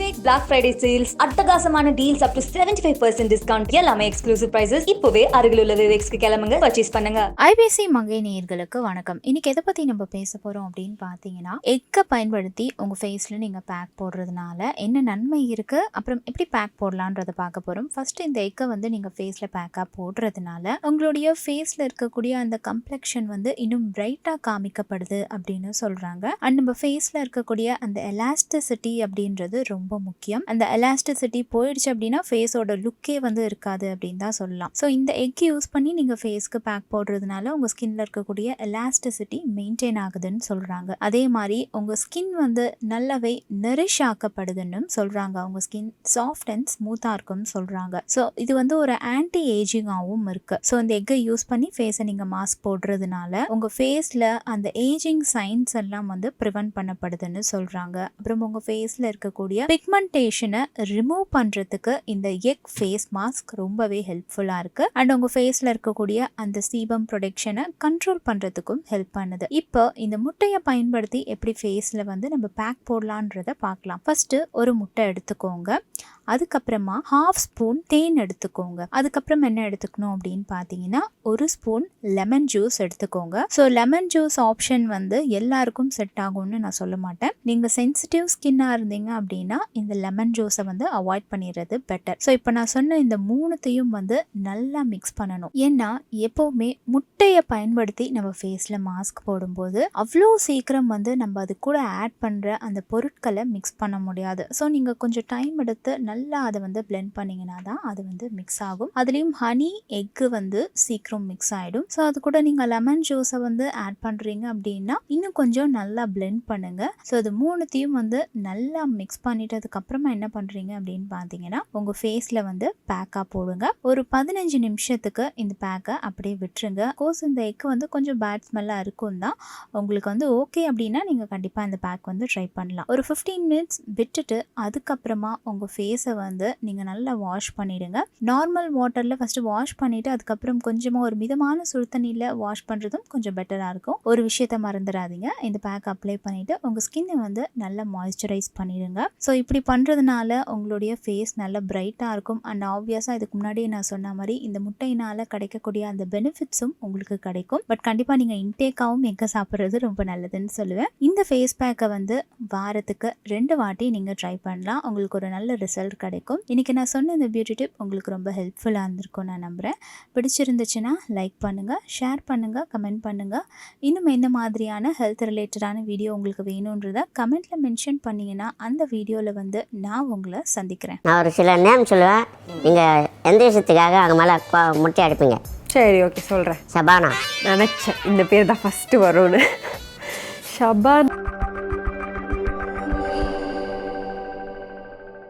Vivek Black Friday sales, அட்டகாசமான deals up to 75% discount, எல்லாமே exclusive prices. இப்பவே அருகிலுள்ள விவேக்ஸ்க்கு கிளம்புங்க, பர்ச்சேஸ் பண்ணுங்க. IBC மங்கை நேயர்களுக்கு வணக்கம். இன்னைக்கு எதை பத்தி நம்ம பேச போறோம் அப்படின்னு பாத்தீங்கன்னா, எக்கை பயன்படுத்தி உங்க ஃபேஸ்ல நீங்க பேக் போடுறதுனால என்ன நன்மை இருக்கு, அப்புறம் எப்படி பேக் போடலான்றத பார்க்க போறோம். ஃபர்ஸ்ட் இந்த எக்கை நீங்க ஃபேஸ்ல பேக்கா போடுறதுனால உங்களுடைய ஃபேஸ்ல இருக்கக்கூடிய அந்த கம்ப்ளெக்ஷன் இன்னும் பிரைட்டா காமிக்கப்படுது அப்படின்னு சொல்றாங்க. அண்ட் நம்ம ஃபேஸ்ல இருக்கக்கூடிய அந்த எலாஸ்டிசிட்டி அப்படின்றது ரொம்ப முக்கியம். அந்த எலாஸ்டிசிட்டி போயிடுச்சு அப்படின்னா ஃபேஸோட லுக்கே இருக்காது அப்படின்னு தான் சொல்லலாம். ஸோ இந்த எக் யூஸ் பண்ணி நீங்க ஃபேஸ்க்கு பேக் போடுறதுனால உங்க ஸ்கின்ல இருக்கக்கூடிய எலாஸ்டிசிட்டி மெயின்டைன் ஆகுதுன்னு சொல்றாங்க. அதே மாதிரி உங்க ஸ்கின் நல்லாவே நரிஷ் ஆக்கப்படுதுன்னு சொல்றாங்க. உங்க ஸ்கின் சாஃப்ட் அண்ட் ஸ்மூத்தா இருக்கும்னு சொல்றாங்க. ஸோ இது ஒரு ஆன்டி ஏஜிங்காகவும் இருக்கு. ஸோ இந்த எக்கை யூஸ் பண்ணி ஃபேஸை நீங்க மாஸ்க் போடுறதுனால உங்க ஃபேஸ்ல அந்த ஏஜிங் சைன்ஸ் எல்லாம் ப்ரிவென்ட் பண்ணப்படுதுன்னு சொல்றாங்க. அப்புறம் உங்க ஃபேஸ்ல இருக்கக்கூடிய பிக்மெண்டேஷனை ரிமூவ் பண்றதுக்கு இந்த எக் ஃபேஸ் மாஸ்க் ரொம்பவே ஹெல்ப்ஃபுல்லா இருக்கு. அண்ட் உங்க ஃபேஸ்ல இருக்கக்கூடிய அந்த சீபம் ப்ரொடக்ஷனை கண்ட்ரோல் பண்றதுக்கும் ஹெல்ப் பண்ணுது. இப்போ இந்த முட்டையை பயன்படுத்தி எப்படி ஃபேஸ்ல நம்ம பேக் போடலான்றத பார்க்கலாம். ஃபர்ஸ்ட் ஒரு முட்டை எடுத்துக்கோங்க. அதுக்கப்புறமா 1/2 ஸ்பூன் தேன் எடுத்துக்கோங்க. அதுக்கப்புறம் என்ன எடுத்துக்கணும் அப்படின்னு பார்த்தீங்கன்னா, ஒரு ஸ்பூன் லெமன் ஜூஸ் எடுத்துக்கோங்க. ஸோ லெமன் ஜூஸ் ஆப்ஷன் எல்லாருக்கும் செட் ஆகும்னு நான் சொல்ல மாட்டேன். நீங்க சென்சிட்டிவ் ஸ்கின்னா இருந்தீங்க அப்படின்னா இந்த லெமன் ஜூஸை அவாய்ட் பண்ணிடுறது பெட்டர். ஸோ இப்போ நான் சொன்ன இந்த மூணுத்தையும் நல்லா மிக்ஸ் பண்ணணும். ஏன்னா எப்பவுமே முட்டையை பயன்படுத்தி நம்ம ஃபேஸ்ல மாஸ்க் போடும்போது அவ்வளோ சீக்கிரம் நம்ம அது கூட ஆட் பண்ற அந்த பொருட்களை மிக்ஸ் பண்ண முடியாது. ஸோ நீங்க கொஞ்சம் டைம் எடுத்து நல்லா அதை பிளெண்ட் பண்ணீங்கன்னா தான் அது மிக்ஸ் ஆகும். அதுலேயும் ஹனி எக்கு சீக்கிரம் மிக்ஸ் ஆகிடும். ஸோ அது கூட நீங்கள் லெமன் ஜூஸை ஆட் பண்ணுறீங்க அப்படின்னா இன்னும் கொஞ்சம் நல்லா பிளெண்ட் பண்ணுங்க. ஸோ அது மூணுத்தையும் நல்லா மிக்ஸ் பண்ணிட்டு அதுக்கப்புறமா என்ன பண்ணுறீங்க அப்படின்னு பார்த்தீங்கன்னா உங்கள் ஃபேஸில் பேக்காக போடுங்க. ஒரு 15 நிமிஷத்துக்கு இந்த பேக்கை அப்படியே விட்டுருங்க. கோர்ஸ் இந்த எக்கு கொஞ்சம் பேட் ஸ்மெல்லாக இருக்கும் தான். உங்களுக்கு ஓகே அப்படின்னா நீங்கள் கண்டிப்பாக இந்த பேக் ட்ரை பண்ணலாம். ஒரு 15 மினிட்ஸ் விட்டுட்டு அதுக்கப்புறமா உங்கள் ஃபேஸை நீங்கள் நல்லா வாஷ் பண்ணிடுங்க. நார்மல் வாட்டரில் ஃபஸ்ட்டு வாஷ் பண்ணிவிட்டு அதுக்கப்புறம் கொஞ்சமாக ஒரு மிதமான சுடு தண்ணியில் வாஷ் பண்ணுறதும் கொஞ்சம் பெட்டராக இருக்கும். ஒரு விஷயத்த மறந்துடாதீங்க, இந்த பேக் அப்ளை பண்ணிவிட்டு உங்கள் ஸ்கின்னை நல்லா மாய்ஸ்சரைஸ் பண்ணிடுங்க. ஸோ இப்படி பண்ணுறதுனால உங்களுடைய ஃபேஸ் நல்லா பிரைட்டாக இருக்கும். அண்ட் ஆப்வியஸாக இதுக்கு முன்னாடி நான் சொன்ன மாதிரி இந்த முட்டையினால் கிடைக்கக்கூடிய அந்த பெனிஃபிட்ஸும் உங்களுக்கு கிடைக்கும். பட் கண்டிப்பாக நீங்கள் இன்டேக்காகவும் எக்க சாப்பிட்றது ரொம்ப நல்லதுன்னு சொல்லுவேன். இந்த ஃபேஸ் பேக்கை வாரத்துக்கு 2 வாட்டி நீங்கள் ட்ரை பண்ணலாம். உங்களுக்கு ஒரு நல்ல ரிசல்ட் கிடைக்கும். இன்னைக்கு நான் சொன்ன இந்த பியூட்டி டிப் உங்களுக்கு ரொம்ப ஹெல்ப்ஃபுல்லாக இருந்திருக்கும் நான் நம்புகிறேன். பிடிச்சிருந்துச்சுன்னா லைக் பண்ணுங்கள், ஷேர் பண்ணுங்கள், கமெண்ட் பண்ணுங்கள். இன்னும் என்ன மாதிரியான ஹெல்த் ரிலேட்டடான வீடியோ உங்களுக்கு வேணுன்றதை கமெண்ட்டில் மென்ஷன் பண்ணிங்கன்னா அந்த வீடியோவில் நான் உங்களை சந்திக்கிறேன். நான் ஒரு சில நேம் சொல்லுவேன், நீங்கள் எந்த விஷயத்துக்காக அங்கே மேலே முட்டை அடிப்பீங்க? சரி, ஓகே சொல்கிறேன். ஷபானா. நினச்சேன் இந்த பேர் தான் ஃபஸ்ட்டு வரும்னு. ஷபானா.